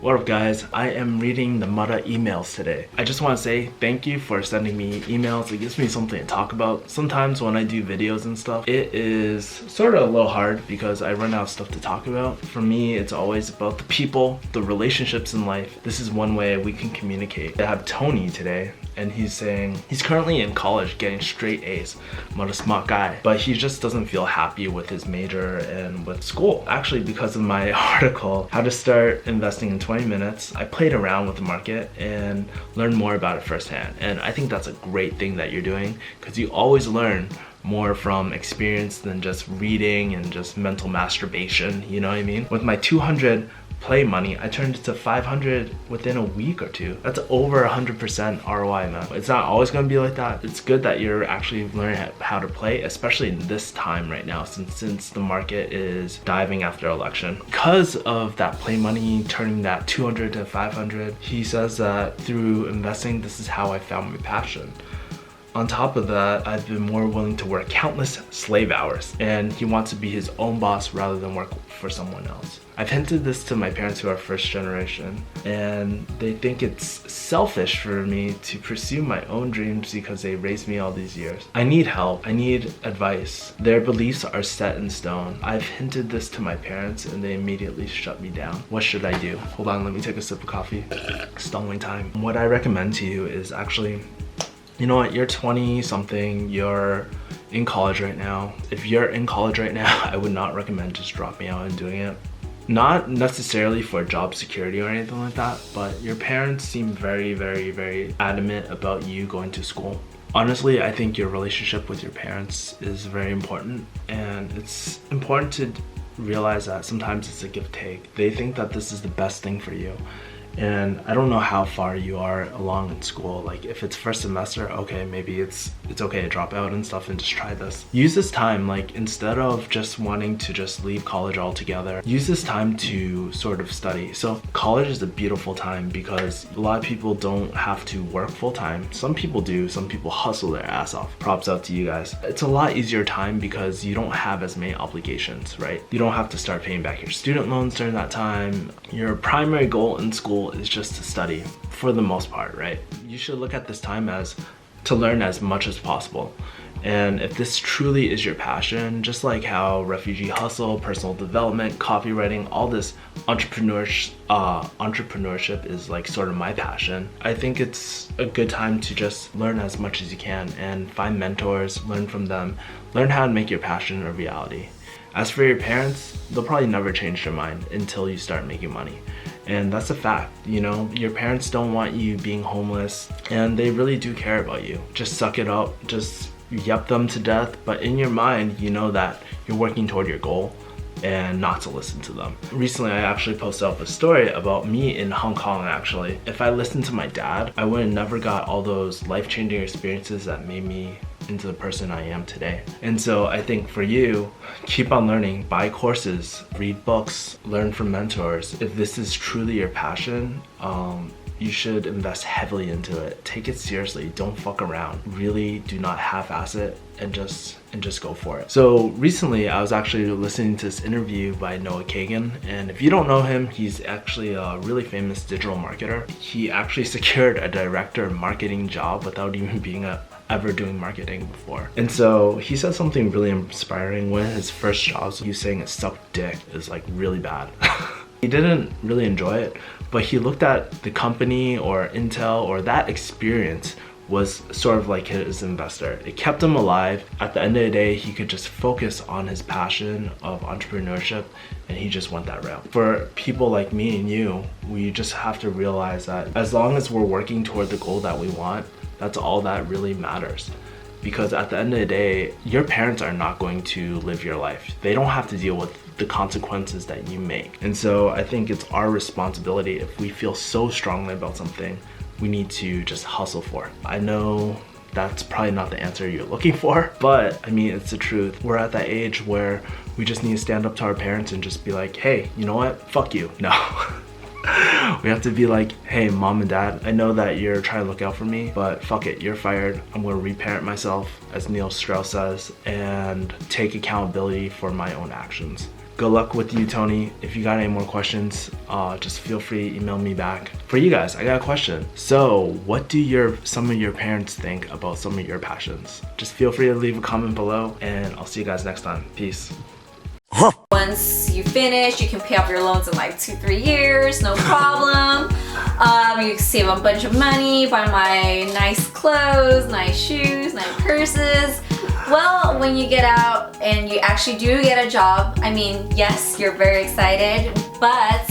What up guys, I am reading the Mudda emails today. I just want to say thank you for sending me emails. It gives me something to talk about. Sometimes when I do videos and stuff, it is sort of a little hard because I run out of stuff to talk about. For me, it's always about the people, the relationships in life. This is one way we can communicate. I have Tony today and he's saying he's currently in college getting straight A's. I'm a smart guy, but he just doesn't feel happy with his major and with school. Actually, because of my article, How to Start Investing in 20 Minutes, I played around with the market and learned more about it firsthand. And I think that's a great thing that you're doing because you always learn more from experience than just reading and just mental masturbation, you know what I mean? With my 200 play money, I turned it to 500 within a week or two. That's over 100% ROI, man. It's not always gonna be like that. It's good that you're actually learning how to play, especially in this time right now, since the market is diving after election. Because of that play money turning that 200 to 500, he says that through investing, this is how I found my passion. On top of that, I've been more willing to work countless slave hours, and he wants to be his own boss rather than work for someone else. I've hinted this to my parents who are first generation, and they think it's selfish for me to pursue my own dreams because they raised me all these years. I need help, I need advice. Their beliefs are set in stone. I've hinted this to my parents and they immediately shut me down. What should I do? Hold on, let me take a sip of coffee. Stalling time. What I recommend to you is actually, you know what, you're 20 something, you're in college right now. If you're in college right now, I would not recommend just dropping out and doing it. Not necessarily for job security or anything like that, but your parents seem very adamant about you going to school. Honestly, I think your relationship with your parents is very important, and it's important to realize that sometimes it's a give take. They think that this is the best thing for you. And I don't know how far you are along in school. Like if it's first semester, okay, maybe it's okay to drop out and stuff and just try this. Use this time, like instead of just wanting to just leave college altogether, use this time to sort of study. So college is a beautiful time because a lot of people don't have to work full time. Some people do, some people hustle their ass off. Props out to you guys. It's a lot easier time because you don't have as many obligations, right? You don't have to start paying back your student loans during that time. Your primary goal in school is just to study for the most part, right? You should look at this time as to learn as much as possible. And if this truly is your passion, just like how refugee hustle, personal development, copywriting, all this entrepreneurship is like sort of my passion, I think it's a good time to just learn as much as you can and find mentors, learn from them, learn how to make your passion a reality. As for your parents, they'll probably never change their mind until you start making money. And that's a fact, you know, your parents don't want you being homeless and they really do care about you. Just suck it up, just yep them to death, but in your mind, you know that you're working toward your goal and not to listen to them. Recently, I actually posted up a story about me in Hong Kong actually. If I listened to my dad, I would have never got all those life-changing experiences that made me into the person I am today. And so I think for you, keep on learning, buy courses, read books, learn from mentors. If this is truly your passion, you should invest heavily into it. Take it seriously, don't fuck around. Really do not half-ass it and just go for it. So recently I was actually listening to this interview by Kagan, and if you don't know him, he's actually a really famous digital marketer. He actually secured a director of marketing job without even being ever doing marketing before. And so he said something really inspiring when his first job, so he was saying it sucked dick is like really bad. He didn't really enjoy it, but he looked at the company or Intel or that experience was sort of like his investor. It kept him alive. At the end of the day, he could just focus on his passion of entrepreneurship, and he just went that route. For people like me and you, we just have to realize that as long as we're working toward the goal that we want, that's all that really matters. Because at the end of the day, your parents are not going to live your life. They don't have to deal with the consequences that you make. And so I think it's our responsibility, if we feel so strongly about something, we need to just hustle for it. I know that's probably not the answer you're looking for, but I mean, it's the truth. We're at that age where we just need to stand up to our parents and just be like, hey, you know what? Fuck you. No. We have to be like, hey, mom and dad, I know that you're trying to look out for me, but fuck it, you're fired. I'm gonna reparent myself, as Neil Strauss says, and take accountability for my own actions. Good luck with you, Tony. If you got any more questions, just feel free to email me back. For you guys, I got a question. So what do some of your parents think about some of your passions? Just feel free to leave a comment below, and I'll see you guys next time. Peace. Once you finish, you can pay off your loans in like 2-3 years, no problem. You can save a bunch of money, buy my nice clothes, nice shoes, nice purses. Well, when you get out and you actually do get a job, I mean, yes, you're very excited, but